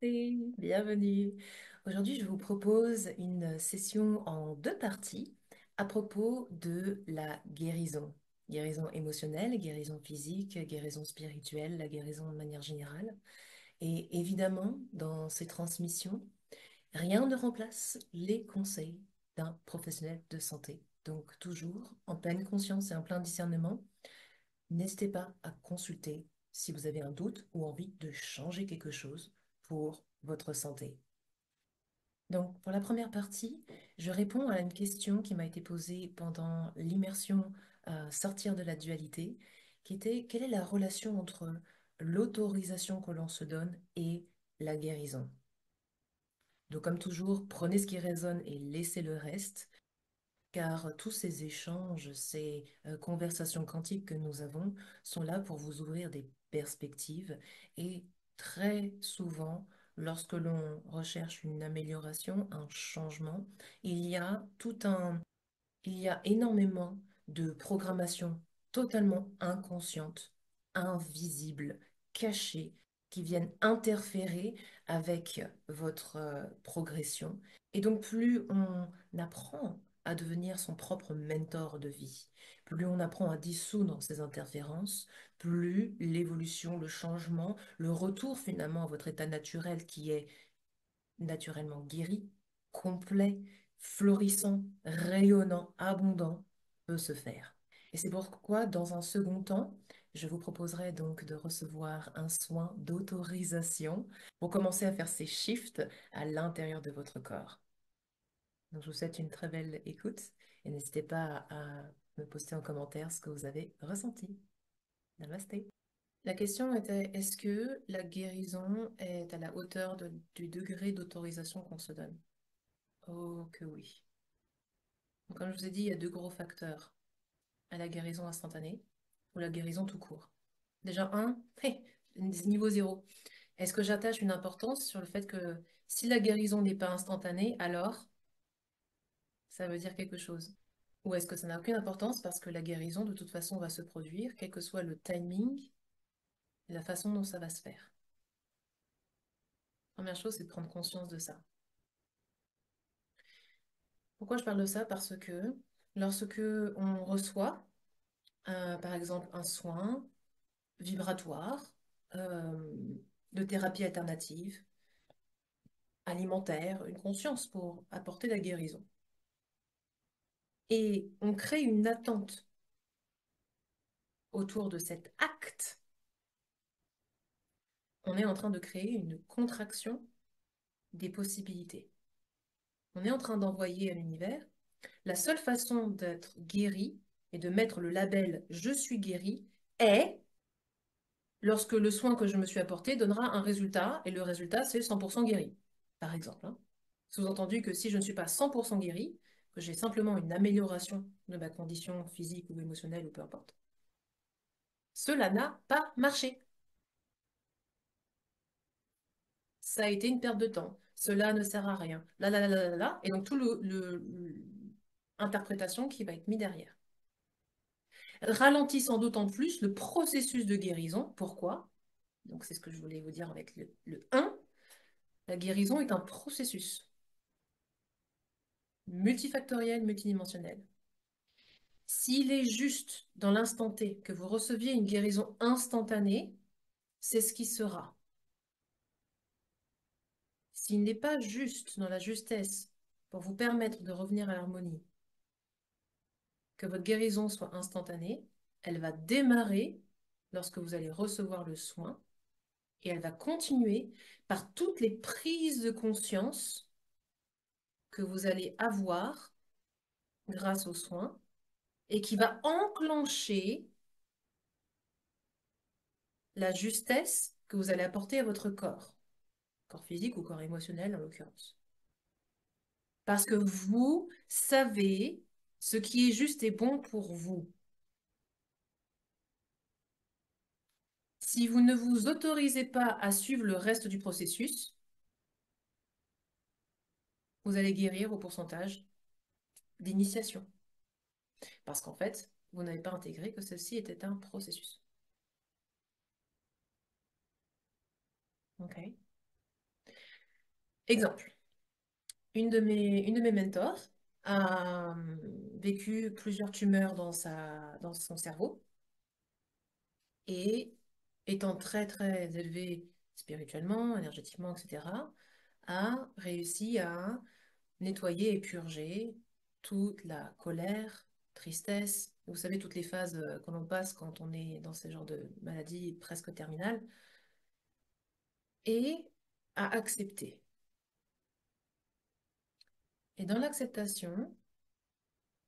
Namasté, bienvenue. Aujourd'hui, je vous propose une session en deux parties à propos de la guérison. Guérison émotionnelle, guérison physique, guérison spirituelle, la guérison de manière générale. Et évidemment, dans ces transmissions, rien ne remplace les conseils d'un professionnel de santé. Donc, toujours en pleine conscience et en plein discernement, n'hésitez pas à consulter si vous avez un doute ou envie de changer quelque chose pour votre santé. Donc, pour la première partie, je réponds à une question qui m'a été posée pendant l'immersion Sortir de la dualité, qui était quelle est la relation entre l'autorisation que l'on se donne et la guérison? Donc, comme toujours, prenez ce qui résonne et laissez le reste, car tous ces échanges, ces conversations quantiques que nous avons sont là pour vous ouvrir des perspectives et très souvent, lorsque l'on recherche une amélioration, un changement, il y a tout un il y a énormément de programmations totalement inconscientes, invisibles, cachées, qui viennent interférer avec votre progression. Et donc, plus on apprend à devenir son propre mentor de vie, plus on apprend à dissoudre ces interférences, plus l'évolution, le changement, le retour finalement à votre état naturel qui est naturellement guéri, complet, florissant, rayonnant, abondant, peut se faire. Et c'est pourquoi, dans un second temps, je vous proposerai donc de recevoir un soin d'autorisation pour commencer à faire ces shifts à l'intérieur de votre corps. Donc, je vous souhaite une très belle écoute et n'hésitez pas à me poster en commentaire ce que vous avez ressenti. Namasté. La question était, est-ce que la guérison est à la hauteur du degré d'autorisation qu'on se donne? Oh que oui. Donc, comme je vous ai dit, il y a deux gros facteurs à la guérison instantanée ou la guérison tout court. Déjà, niveau zéro. Est-ce que j'attache une importance sur le fait que si la guérison n'est pas instantanée, alors ça veut dire quelque chose? Ou est-ce que ça n'a aucune importance parce que la guérison, de toute façon, va se produire, quel que soit le timing et la façon dont ça va se faire? Première chose, c'est de prendre conscience de ça. Pourquoi je parle de ça? Parce que lorsque on reçoit, par exemple, un soin vibratoire, euh, de thérapie alternative, alimentaire, une conscience pour apporter la guérison. Et on crée une attente autour de cet acte. On est en train de créer une contraction des possibilités. On est en train d'envoyer à l'univers la seule façon d'être guéri et de mettre le label «je suis guéri» est lorsque le soin que je me suis apporté donnera un résultat, et le résultat, c'est 100% guéri, par exemple. Hein. Sous-entendu que si je ne suis pas 100% guéri, que j'ai simplement une amélioration de ma condition physique ou émotionnelle ou peu importe, cela n'a pas marché. Ça a été une perte de temps. Cela ne sert à rien. Là. Et donc tout interprétation qui va être mis derrière. Ralentissant d'autant plus le processus de guérison. Pourquoi? Donc c'est ce que je voulais vous dire avec le 1. La guérison est un processus multifactoriel, multidimensionnel. S'il est juste dans l'instant T que vous receviez une guérison instantanée, c'est ce qui sera. S'il n'est pas juste dans la justesse pour vous permettre de revenir à l'harmonie, que votre guérison soit instantanée, elle va démarrer lorsque vous allez recevoir le soin et elle va continuer par toutes les prises de conscience que vous allez avoir grâce aux soins et qui va enclencher la justesse que vous allez apporter à votre corps physique ou corps émotionnel en l'occurrence. Parce que vous savez ce qui est juste et bon pour vous. Si vous ne vous autorisez pas à suivre le reste du processus, vous allez guérir au pourcentage d'initiation. Parce qu'en fait, vous n'avez pas intégré que ceci était un processus. Ok. Exemple, une de mes mentors a vécu plusieurs tumeurs dans son cerveau et étant très très élevée spirituellement, énergétiquement, etc., a réussi à nettoyer et purger toute la colère, tristesse, vous savez, toutes les phases que l'on passe quand on est dans ce genre de maladie presque terminale, et à accepter. Et dans l'acceptation,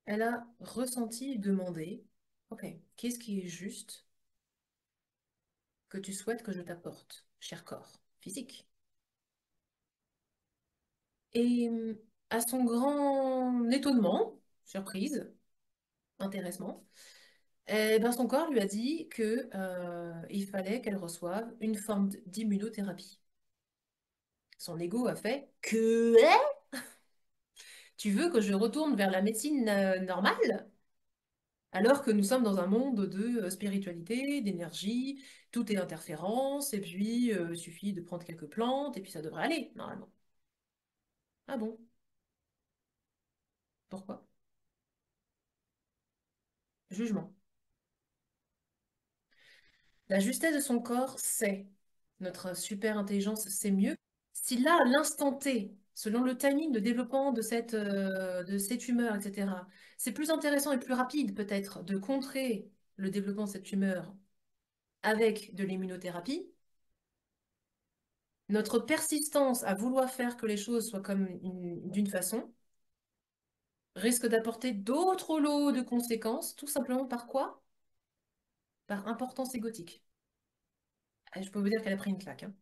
elle a ressenti et demandé, OK, qu'est-ce qui est juste que tu souhaites que je t'apporte, cher corps physique? Et à son grand étonnement, surprise, intéressement, eh ben, son corps lui a dit que, il fallait qu'elle reçoive une forme d'immunothérapie. Son ego a fait que tu veux que je retourne vers la médecine normale? Alors que nous sommes dans un monde de spiritualité, d'énergie, tout est interférence, et puis il suffit de prendre quelques plantes, et puis ça devrait aller, normalement. Ah bon? Pourquoi? Jugement. La justesse de son corps, c'est notre super intelligence, c'est mieux. Si là, à l'instant T, selon le timing de développement de cette tumeur, etc., c'est plus intéressant et plus rapide peut-être de contrer le développement de cette tumeur avec de l'immunothérapie, notre persistance à vouloir faire que les choses soient comme d'une façon risque d'apporter d'autres lots de conséquences, tout simplement par quoi? Par importance égotique. Et je peux vous dire qu'elle a pris une claque, hein.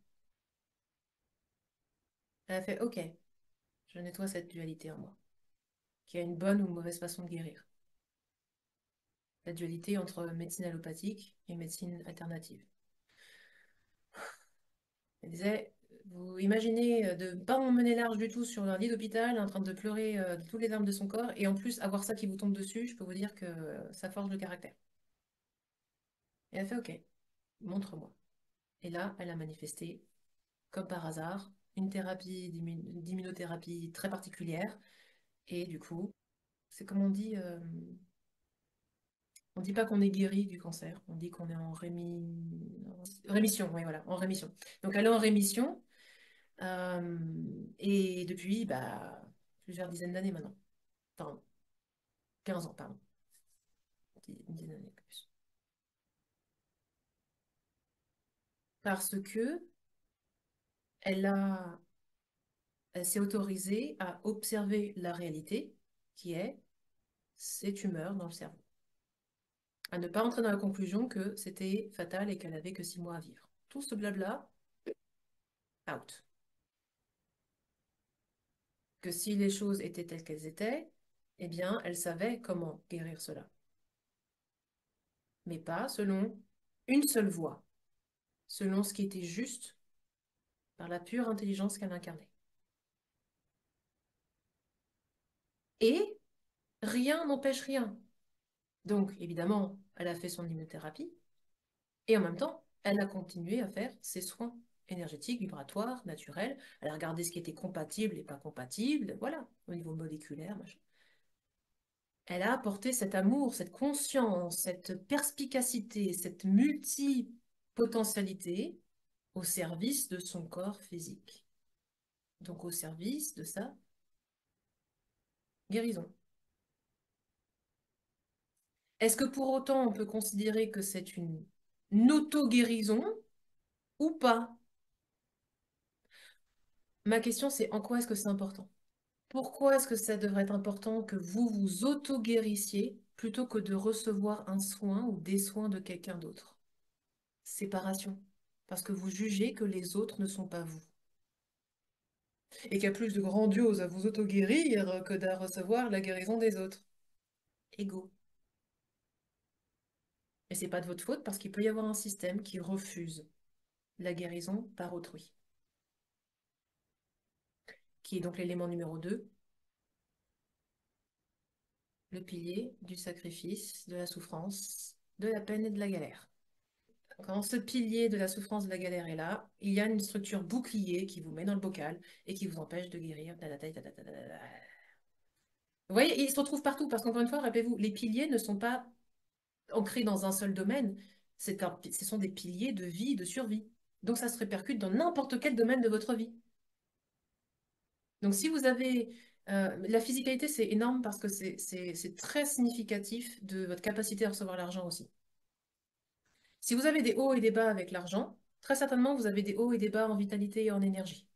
Elle a fait OK, je nettoie cette dualité en moi, qui a une bonne ou mauvaise façon de guérir. La dualité entre médecine allopathique et médecine alternative. Elle disait, vous imaginez de ne pas emmener large du tout sur un lit d'hôpital, en train de pleurer de toutes les larmes de son corps, et en plus avoir ça qui vous tombe dessus, je peux vous dire que ça forge le caractère. Et elle a fait OK, montre-moi. Et là, elle a manifesté, comme par hasard, une thérapie d'immunothérapie très particulière. Et du coup, c'est comme on dit pas qu'on est guéri du cancer, on dit qu'on est en rémission, oui, voilà, en rémission. Donc elle est en rémission, euh, et depuis, bah, plusieurs dizaines d'années maintenant. Enfin, 15 ans, pardon. Une dizaine d'années plus. Parce que elle a, elle s'est autorisée à observer la réalité, qui est ces tumeurs dans le cerveau. À ne pas entrer dans la conclusion que c'était fatal et qu'elle avait que 6 mois à vivre. Tout ce blabla, out. Que si les choses étaient telles qu'elles étaient, eh bien, elle savait comment guérir cela. Mais pas selon une seule voie, selon ce qui était juste par la pure intelligence qu'elle incarnait. Et rien n'empêche rien. Donc, évidemment, elle a fait son immunothérapie et en même temps, elle a continué à faire ses soins énergétiques, vibratoires, naturels. Elle a regardé ce qui était compatible et pas compatible, voilà, au niveau moléculaire, machin. Elle a apporté cet amour, cette conscience, cette perspicacité, cette multipotentialité au service de son corps physique. Donc au service de sa guérison. Est-ce que pour autant on peut considérer que c'est une auto-guérison ou pas? Ma question c'est en quoi est-ce que c'est important? Pourquoi est-ce que ça devrait être important que vous vous auto-guérissiez plutôt que de recevoir un soin ou des soins de quelqu'un d'autre? Séparation. Parce que vous jugez que les autres ne sont pas vous. Et qu'il y a plus de grandiose à vous auto-guérir que de recevoir la guérison des autres. Ego. Et c'est pas de votre faute parce qu'il peut y avoir un système qui refuse la guérison par autrui, qui est donc l'élément numéro 2, le pilier du sacrifice, de la souffrance, de la peine et de la galère. Quand ce pilier de la souffrance de la galère est là, il y a une structure bouclier qui vous met dans le bocal et qui vous empêche de guérir. Vous voyez, ils se retrouvent partout parce qu'encore une fois, rappelez-vous, les piliers ne sont pas ancrés dans un seul domaine. Ce sont des piliers de vie, de survie. Donc ça se répercute dans n'importe quel domaine de votre vie. Donc si vous avez... la physicalité, c'est énorme parce que c'est très significatif de votre capacité à recevoir l'argent aussi. Si vous avez des hauts et des bas avec l'argent, très certainement, vous avez des hauts et des bas en vitalité et en énergie.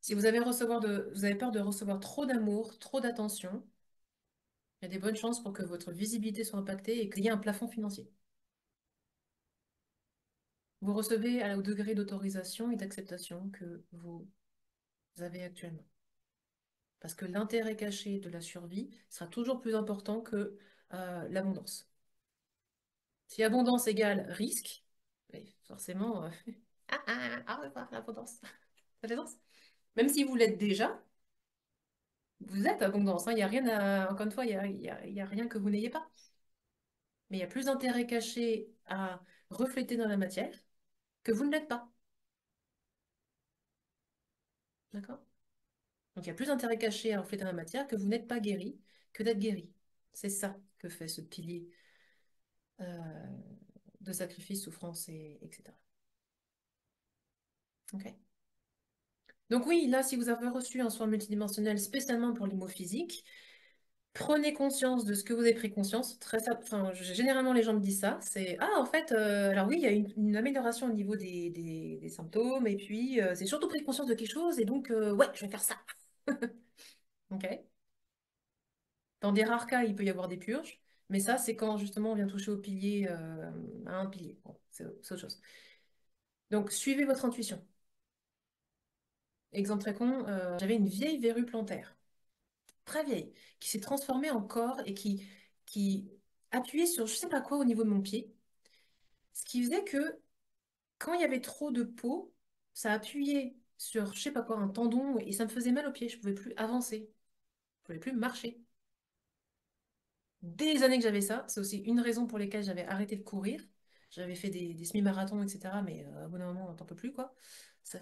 Si vous avez peur de recevoir trop d'amour, trop d'attention, il y a des bonnes chances pour que votre visibilité soit impactée et qu'il y ait un plafond financier. Vous recevez au degré d'autorisation et d'acceptation que vous avez actuellement. Parce que l'intérêt caché de la survie sera toujours plus important que l'abondance. Si abondance égale risque, mais forcément, l'abondance, ça fait sens. Même si vous l'êtes déjà, vous êtes abondance, hein. Il y a rien à, encore une fois, il y a rien que vous n'ayez pas. Mais il y a plus d'intérêt caché à refléter dans la matière que vous ne l'êtes pas. D'accord? Donc il y a plus d'intérêt caché à refléter dans la matière que vous n'êtes pas guéri que d'être guéri. C'est ça que fait ce pilier euh, de sacrifice, souffrance, etc. Ok. Donc oui, là, si vous avez reçu un soin multidimensionnel spécialement pour les mots physiques, prenez conscience de ce que vous avez pris conscience. Enfin, généralement, les gens me disent ça. C'est, ah, en fait, alors oui, il y a une amélioration au niveau des symptômes, et puis c'est surtout pris conscience de quelque chose, et donc, ouais, je vais faire ça. Ok. Dans des rares cas, il peut y avoir des purges, mais ça, c'est quand justement on vient toucher au pilier, à un pilier. Bon, c'est autre chose. Donc, suivez votre intuition. Exemple très con, j'avais une vieille verrue plantaire, très vieille, qui s'est transformée en corps et qui appuyait sur je sais pas quoi au niveau de mon pied. Ce qui faisait que quand il y avait trop de peau, ça appuyait sur je sais pas quoi, un tendon, et ça me faisait mal aux pieds. Je pouvais plus avancer, je pouvais plus marcher. Des années que j'avais ça, c'est aussi une raison pour laquelle j'avais arrêté de courir. J'avais fait des semi-marathons, etc. Mais au bout d'un moment, on t'en peut plus, quoi. Ça-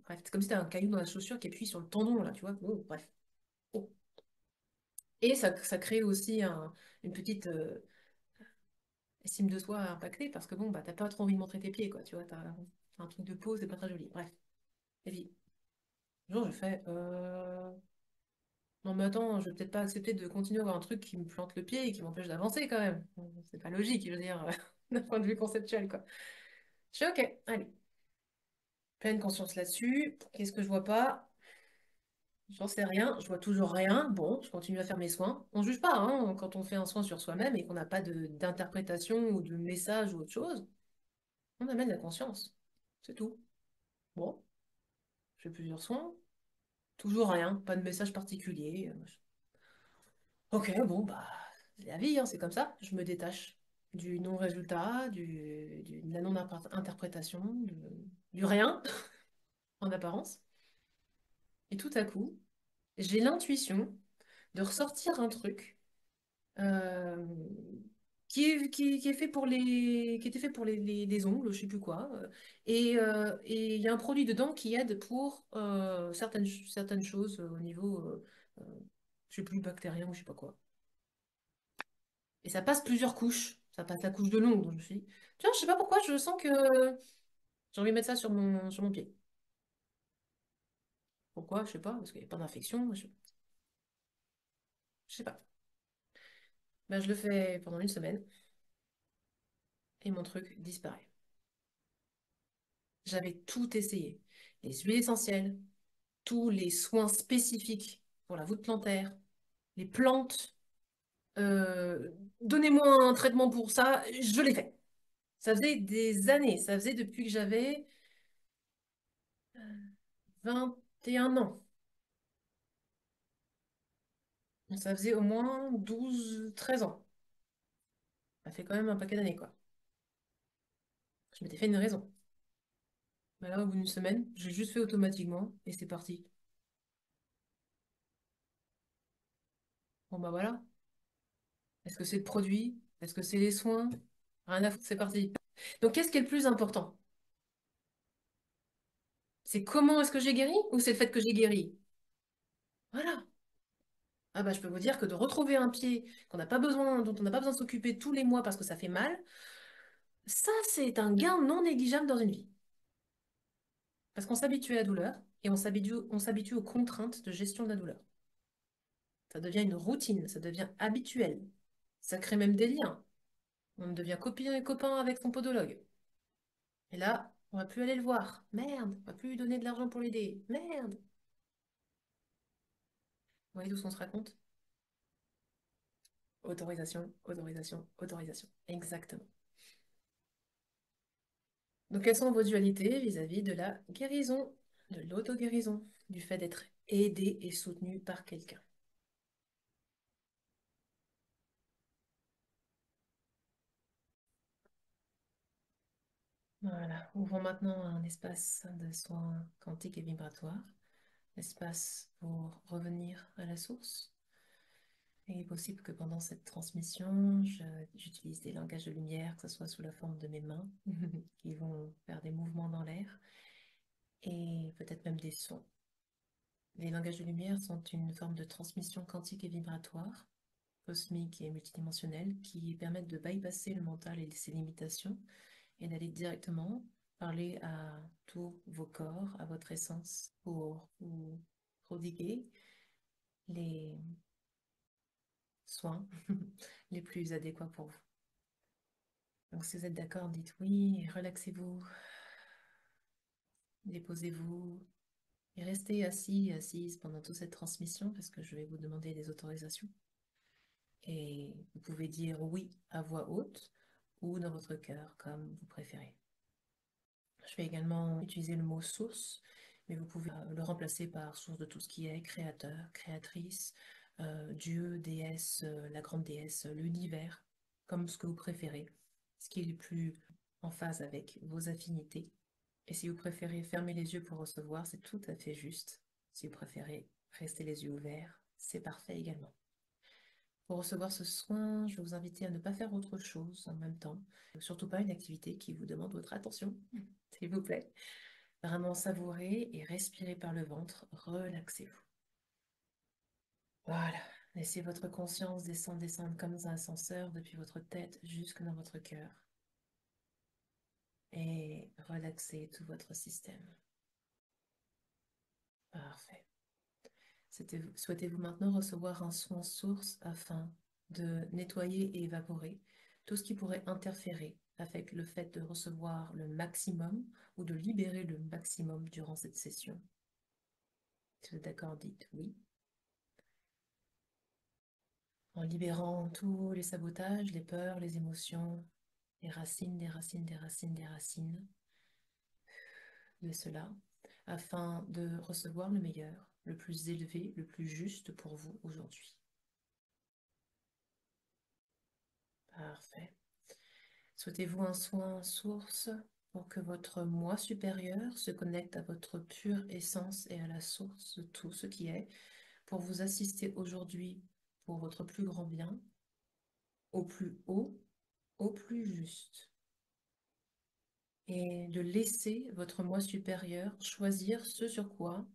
Bref, c'est comme si t'as un caillou dans la chaussure qui appuie sur le tendon, là, tu vois. Oh, bref. Oh. Et ça crée aussi une petite estime de soi impactée parce que bon, bah, t'as pas trop envie de montrer tes pieds, quoi. Tu vois, t'as un truc de peau, c'est pas très joli. Bref. Et puis, un jour, je fais non, mais attends, je vais peut-être pas accepter de continuer à avoir un truc qui me plante le pied et qui m'empêche d'avancer quand même. C'est pas logique, je veux dire, d'un point de vue conceptuel, quoi. Je fais ok, allez, pleine conscience là-dessus. Qu'est-ce que je vois pas? J'en sais rien, je vois toujours rien. Bon, je continue à faire mes soins. On juge pas, hein, quand on fait un soin sur soi-même et qu'on n'a pas d'interprétation ou de message ou autre chose. On amène la conscience. C'est tout. Bon, je fais plusieurs soins. Toujours rien, pas de message particulier. Ok, bon, bah, c'est la vie, hein, c'est comme ça. Je me détache du non-résultat, de la non-interprétation, du rien, en apparence. Et tout à coup, j'ai l'intuition de ressortir un truc euh, qui est fait pour qui était fait pour les ongles, je sais plus quoi. Et il y a un produit dedans qui aide pour certaines choses au niveau, euh, je sais plus, bactérien ou je sais pas quoi. Et ça passe plusieurs couches. Ça passe la couche de l'ongle. Donc je me suis dit, tiens, je sais pas pourquoi, je sens que j'ai envie de mettre ça sur mon pied. Pourquoi? Je sais pas, parce qu'il n'y a pas d'infection. Je sais pas. Ben, je le fais pendant une semaine et mon truc disparaît. J'avais tout essayé. Les huiles essentielles, tous les soins spécifiques pour la voûte plantaire, les plantes. euh, Donnez-moi un traitement pour ça, je l'ai fait. Ça faisait des années, ça faisait depuis que j'avais 21 ans. Ça faisait au moins 12 13 ans. Ça fait quand même un paquet d'années, quoi. Je m'étais fait une raison. Mais là, au bout d'une semaine, j'ai juste fait automatiquement et c'est parti. Bon, bah voilà. Est-ce que c'est le produit? Est-ce que c'est les soins? Rien à foutre, c'est parti. Donc, qu'est-ce qui est le plus important? C'est comment est-ce que j'ai guéri ou c'est le fait que j'ai guéri? Voilà. Ah bah, je peux vous dire que de retrouver un pied qu'on n'a pas besoin, dont on n'a pas besoin de s'occuper tous les mois parce que ça fait mal, ça, c'est un gain non négligeable dans une vie. Parce qu'on s'habitue à la douleur et on s'habitue aux contraintes de gestion de la douleur. Ça devient une routine, ça devient habituel. Ça crée même des liens. On devient copine et copain avec son podologue. Et là, on va plus aller le voir. Merde, on va plus lui donner de l'argent pour l'aider. Merde. Vous voyez d'où on se raconte? Autorisation, autorisation, autorisation. Exactement. Donc, quelles sont vos dualités vis-à-vis de la guérison, de l'auto-guérison, du fait d'être aidé et soutenu par quelqu'un? Voilà, ouvrons maintenant un espace de soins quantiques et vibratoires, espace pour revenir à la source. Et il est possible que pendant cette transmission, j'utilise des langages de lumière, que ce soit sous la forme de mes mains, qui vont faire des mouvements dans l'air, et peut-être même des sons. Les langages de lumière sont une forme de transmission quantique et vibratoire, cosmique et multidimensionnelle, qui permettent de bypasser le mental et ses limitations et d'aller directement parler à tous vos corps, à votre essence, pour vous prodiguer les soins les plus adéquats pour vous. Donc si vous êtes d'accord, dites oui, relaxez-vous, déposez-vous et restez assis, assise pendant toute cette transmission parce que je vais vous demander des autorisations. Et vous pouvez dire oui à voix haute ou dans votre cœur, comme vous préférez. Je vais également utiliser le mot source, mais vous pouvez le remplacer par source de tout ce qui est créateur, créatrice, Dieu, déesse, la grande déesse, l'univers, comme ce que vous préférez, ce qui est le plus en phase avec vos affinités. Et si vous préférez fermer les yeux pour recevoir, c'est tout à fait juste. Si vous préférez rester les yeux ouverts, c'est parfait également. Pour recevoir ce soin, je vais vous inviter à ne pas faire autre chose en même temps. Surtout pas une activité qui vous demande votre attention, s'il vous plaît. Vraiment savourer et respirer par le ventre. Relaxez-vous. Voilà. Laissez votre conscience descendre, descendre comme un ascenseur depuis votre tête jusque dans votre cœur. Et relaxez tout votre système. Parfait. Souhaitez-vous maintenant recevoir un soin source afin de nettoyer et évaporer tout ce qui pourrait interférer avec le fait de recevoir le maximum ou de libérer le maximum durant cette session? Si vous êtes d'accord, dites oui. En libérant tous les sabotages, les peurs, les émotions, les racines, des racines, des racines, des racines de cela, afin de recevoir le meilleur, le plus élevé, le plus juste pour vous aujourd'hui. Parfait. Souhaitez-vous un soin source pour que votre moi supérieur se connecte à votre pure essence et à la source de tout ce qui est, pour vous assister aujourd'hui pour votre plus grand bien, au plus haut, au plus juste, et de laisser votre moi supérieur choisir ce sur quoi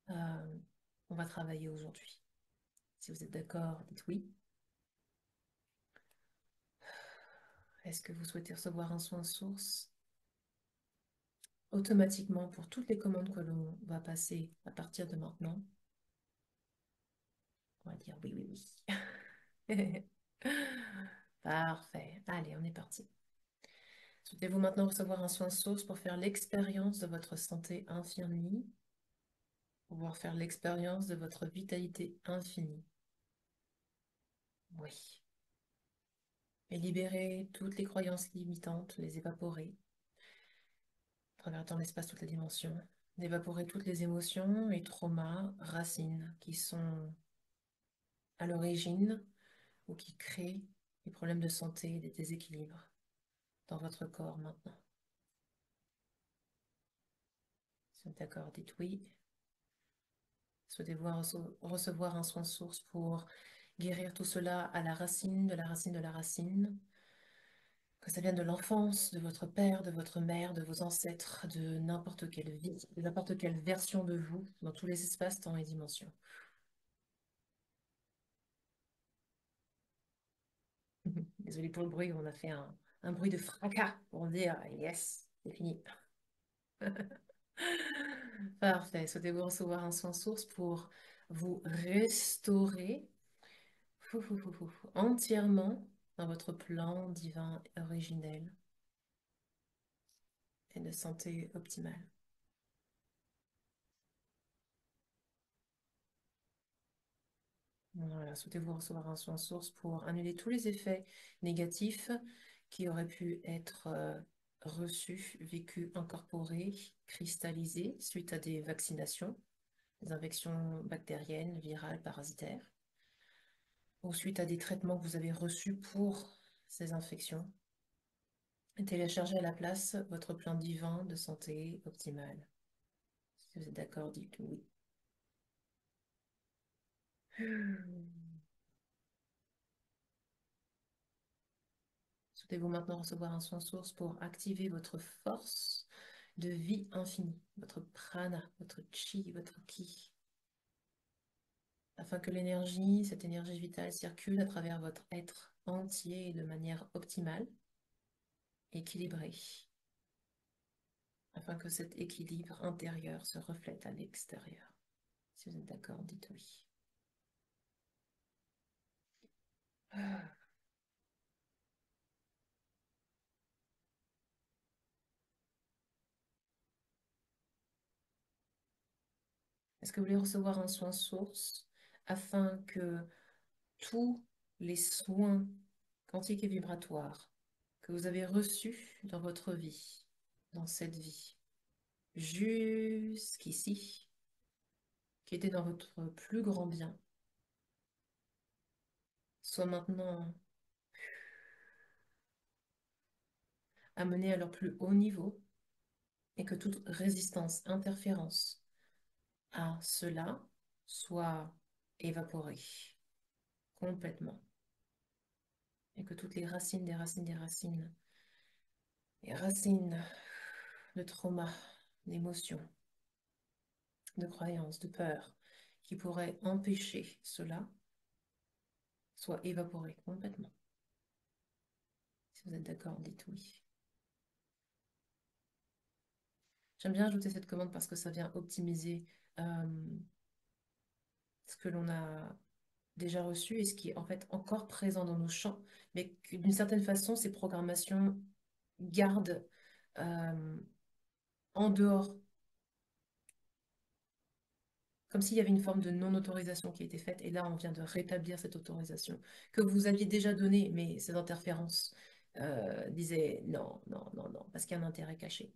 on va travailler aujourd'hui. Si vous êtes d'accord, dites oui. Est-ce que vous souhaitez recevoir un soin source automatiquement pour toutes les commandes que l'on va passer à partir de maintenant? On va dire oui, oui, oui. Parfait. Allez, on est parti. Souhaitez-vous maintenant recevoir un soin source pour faire l'expérience de votre santé infinie, pouvoir faire l'expérience de votre vitalité infinie? Oui. Et libérer toutes les croyances limitantes, les évaporer, à travers dans l'espace, toutes les dimensions, d'évaporer toutes les émotions et traumas, racines qui sont à l'origine ou qui créent des problèmes de santé, des déséquilibres dans votre corps maintenant. Si vous êtes d'accord, dites oui. Souhaitez-vous recevoir un soin source pour guérir tout cela à la racine de la racine de la racine, Que ça vienne de l'enfance, de votre père, de votre mère, de vos ancêtres, de n'importe quelle vie, de n'importe quelle version de vous, dans tous les espaces, temps et dimensions. Désolée pour le bruit, on a fait un bruit de fracas pour dire yes, c'est fini. Parfait. Souhaitez-vous recevoir un soin source pour vous restaurer entièrement dans votre plan divin originel et de santé optimale. Voilà, souhaitez-vous recevoir un soin source pour annuler tous les effets négatifs qui auraient pu être reçus, vécus, incorporés, cristallisés suite à des vaccinations, des infections bactériennes, virales, parasitaires, ou suite à des traitements que vous avez reçus pour ces infections. Et téléchargez à la place votre plan divin de santé optimale. Si vous êtes d'accord, dites oui. Souhaitez-vous maintenant recevoir un soin source pour activer votre force de vie infinie, votre prana, votre chi, votre ki, afin que l'énergie, cette énergie vitale circule à travers votre être entier de manière optimale, équilibrée, afin que cet équilibre intérieur se reflète à l'extérieur. Si vous êtes d'accord, dites oui. Est-ce que vous voulez recevoir un soin source afin que tous les soins quantiques et vibratoires que vous avez reçus dans votre vie, dans cette vie, jusqu'ici, qui étaient dans votre plus grand bien, soient maintenant amenés à leur plus haut niveau et que toute résistance, interférence à cela soit évaporée complètement et que toutes les racines des racines des racines, les racines de trauma, d'émotions, de croyances, de peurs qui pourraient empêcher cela soient évaporées complètement. Si vous êtes d'accord, dites oui. J'aime bien ajouter cette commande parce que ça vient optimiser ce que l'on a déjà reçu et ce qui est en fait encore présent dans nos champs, mais que d'une certaine façon, ces programmations gardent euh, en dehors, comme s'il y avait une forme de non-autorisation qui a été faite, et là, on vient de rétablir cette autorisation que vous aviez déjà donnée, mais ces interférences disaient non, non, non, non, parce qu'il y a un intérêt caché.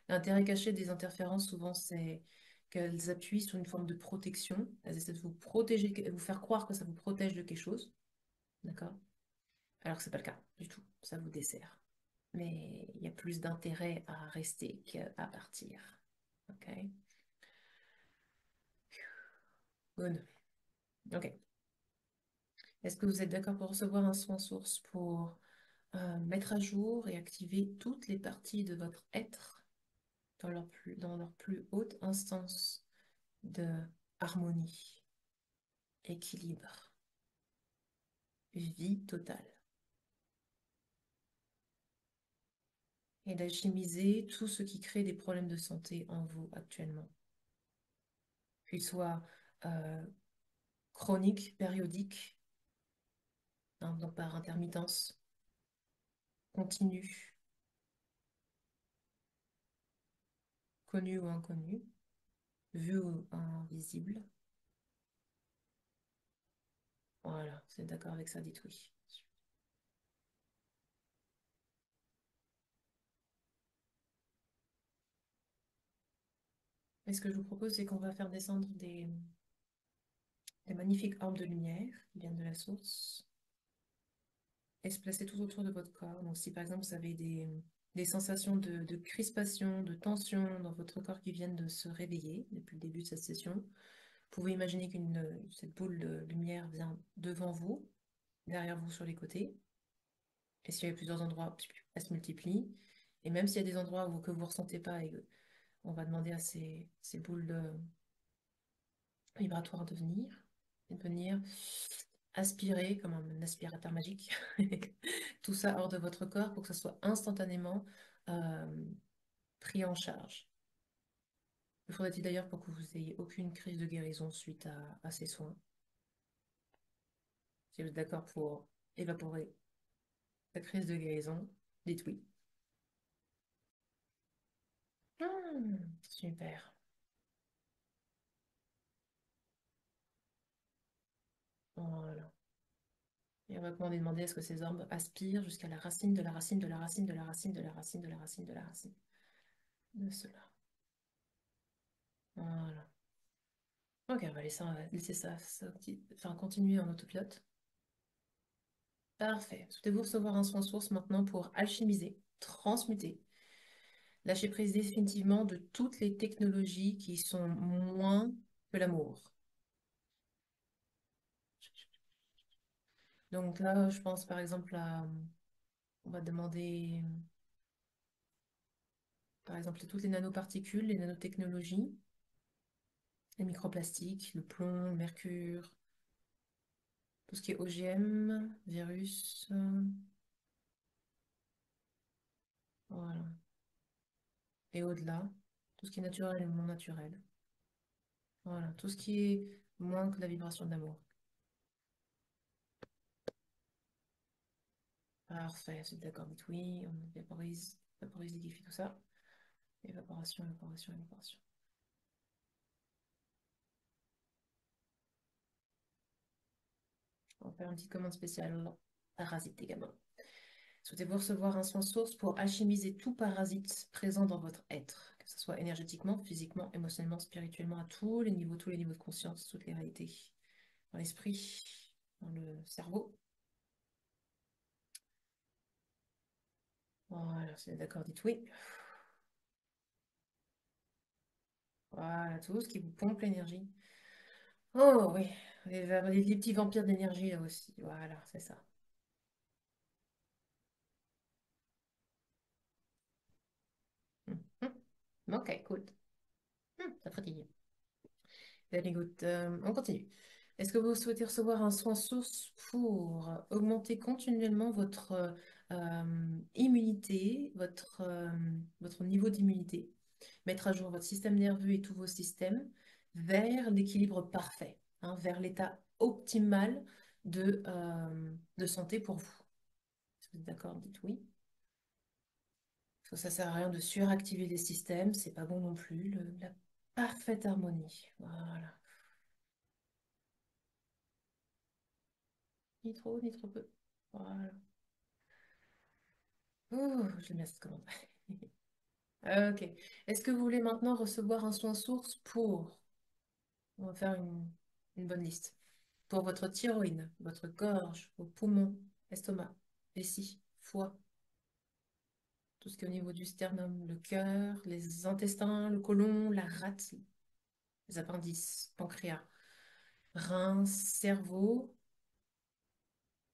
L'intérêt caché des interférences, souvent, c'est qu'elles appuient sur une forme de protection. Elles essaient de vous protéger, vous faire croire que ça vous protège de quelque chose, d'accord? Alors que c'est pas le cas du tout. Ça vous dessert. Mais il y a plus d'intérêt à rester qu'à partir. Ok? Good. Ok. Est-ce que vous êtes d'accord pour recevoir un soin source pour mettre à jour et activer toutes les parties de votre être dans leur plus haute instance de harmonie, équilibre, vie totale, et d'alchimiser tout ce qui crée des problèmes de santé en vous actuellement, qu'ils soient euh, chroniques, périodiques, hein, donc par intermittence, continue, connue ou inconnue, vue ou invisible. Voilà, vous êtes d'accord avec ça, dites oui. Et ce que je vous propose, c'est qu'on va faire descendre des magnifiques orbes de lumière qui viennent de la source et se placer tout autour de votre corps. Donc si par exemple vous avez des sensations de crispation, de tension dans votre corps qui viennent de se réveiller depuis le début de cette session, vous pouvez imaginer cette boule de lumière vient devant vous, derrière vous sur les côtés, Et s'il y a plusieurs endroits, elles se multiplient. Et même s'il y a des endroits que vous ne ressentez pas, on va demander à ces boules vibratoires de venir aspirer comme un aspirateur magique tout ça hors de votre corps pour que ça soit instantanément euh, pris en charge. Il faudrait-il d'ailleurs pour que vous ayez aucune crise de guérison suite à ces soins. Si vous êtes d'accord pour évaporer la crise de guérison, dites oui. Super. Voilà. Et on va demander à ce que ces orbes aspirent jusqu'à la racine de la racine de la racine de la racine de la racine de la racine de la racine de cela. Voilà. Ok, on va laisser enfin, continuer en autopilote. Parfait. Souhaitez-vous recevoir un soin source maintenant pour alchimiser, transmuter, lâcher prise définitivement de toutes les technologies qui sont moins que l'amour. Donc là, je pense par exemple on va demander par exemple toutes les nanoparticules, les nanotechnologies, les microplastiques, le plomb, le mercure, tout ce qui est OGM, virus, voilà. Et au-delà, tout ce qui est naturel et non naturel. Voilà, tout ce qui est moins que la vibration d'amour. Parfait, c'est d'accord, dites oui, on vaporise, liquéfie tout ça. Évaporation, évaporation, évaporation. On va faire une petite commande spéciale parasite également. Souhaitez-vous recevoir un soin source pour alchimiser tout parasite présent dans votre être, que ce soit énergétiquement, physiquement, émotionnellement, spirituellement, à tous les niveaux de conscience, toutes les réalités, dans l'esprit, dans le cerveau. Voilà, c'est d'accord, dites oui. Voilà, tout ce qui vous pompe l'énergie. Oh oui, les petits vampires d'énergie là aussi. Voilà, c'est ça. Hmm, Ok, cool. Ça fatigue. Very good. On continue. Est-ce que vous souhaitez recevoir un soin source pour augmenter continuellement votre immunité, votre niveau d'immunité, mettre à jour votre système nerveux et tous vos systèmes vers l'équilibre parfait, hein, vers l'état optimal de santé pour vous? Si vous êtes d'accord, dites oui. Parce que ça sert à rien de suractiver les systèmes, c'est pas bon non plus. La parfaite harmonie. Voilà. Ni trop, ni trop peu. Voilà. Oh, je bien cette commande. Ok. Est-ce que vous voulez maintenant recevoir un soin source pour... On va faire une bonne liste. Pour votre thyroïde, votre gorge, vos poumons, estomac, vessie, foie, tout ce qui est au niveau du sternum, le cœur, les intestins, le côlon, la rate, les appendices, pancréas, reins, cerveau,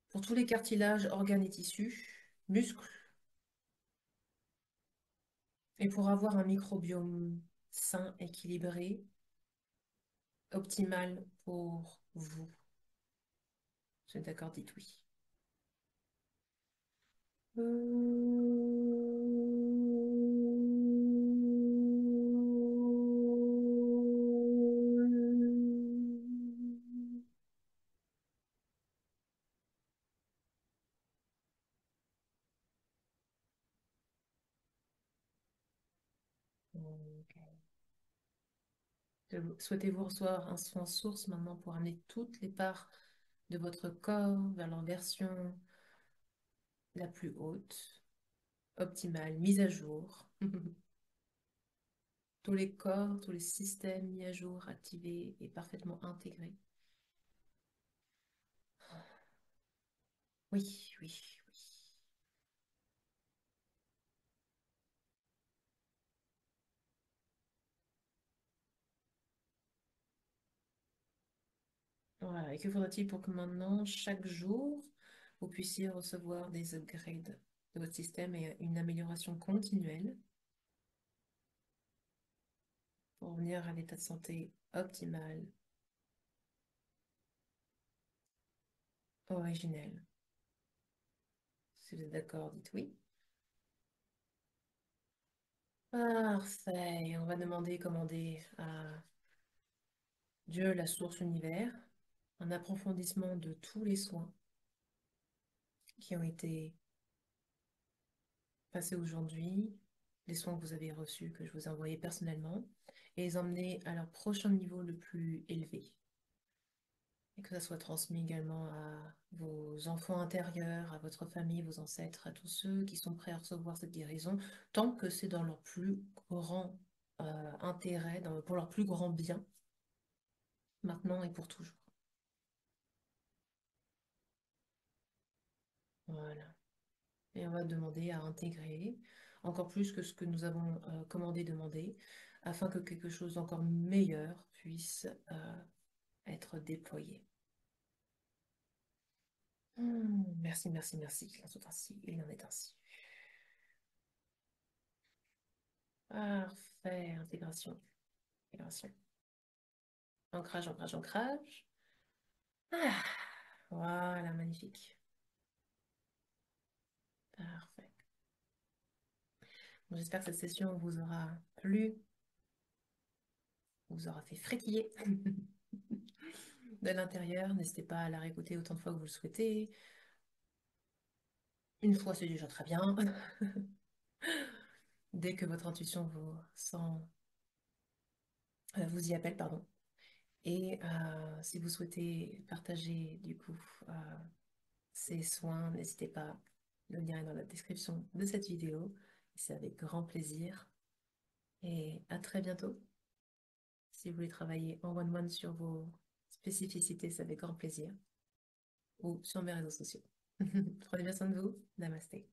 pour tous les cartilages, organes et tissus, muscles, et pour avoir un microbiome sain, équilibré, optimal pour vous. Je suis d'accord, dites oui. Ok. Souhaitez-vous recevoir un soin source maintenant pour amener toutes les parts de votre corps vers leur version la plus haute, optimale, mise à jour. Tous les corps, tous les systèmes mis à jour, activés et parfaitement intégrés. Oui, oui, oui. Voilà. Et que faudra-t-il pour que maintenant, chaque jour, vous puissiez recevoir des upgrades de votre système et une amélioration continuelle pour revenir à l'état de santé optimal, originel. Si vous êtes d'accord, dites oui. Parfait. On va commander à Dieu, la source univers, un approfondissement de tous les soins qui ont été passés aujourd'hui, les soins que vous avez reçus, que je vous ai envoyés personnellement, et les emmener à leur prochain niveau le plus élevé. Et que ça soit transmis également à vos enfants intérieurs, à votre famille, vos ancêtres, à tous ceux qui sont prêts à recevoir cette guérison, tant que c'est dans leur plus grand intérêt, pour leur plus grand bien, maintenant et pour toujours. Voilà. Et on va demander à intégrer encore plus que ce que nous avons demandé, afin que quelque chose d'encore meilleur puisse être déployé. Merci, merci, merci. Il en est ainsi. Il en est ainsi. Parfait. Intégration. Intégration. Ancrage, ancrage, ancrage. Ah, voilà, magnifique. Parfait. Bon, j'espère que cette session vous aura plu, vous aura fait frétiller de l'intérieur. N'hésitez pas à la réécouter autant de fois que vous le souhaitez. Une fois, c'est déjà très bien. Dès que votre intuition vous y appelle, pardon. Et si vous souhaitez partager du coup ces soins, n'hésitez pas. Le lien est dans la description de cette vidéo. C'est avec grand plaisir. Et à très bientôt. Si vous voulez travailler en one-one sur vos spécificités, c'est avec grand plaisir. Ou sur mes réseaux sociaux. Prenez bien soin de vous. Namasté.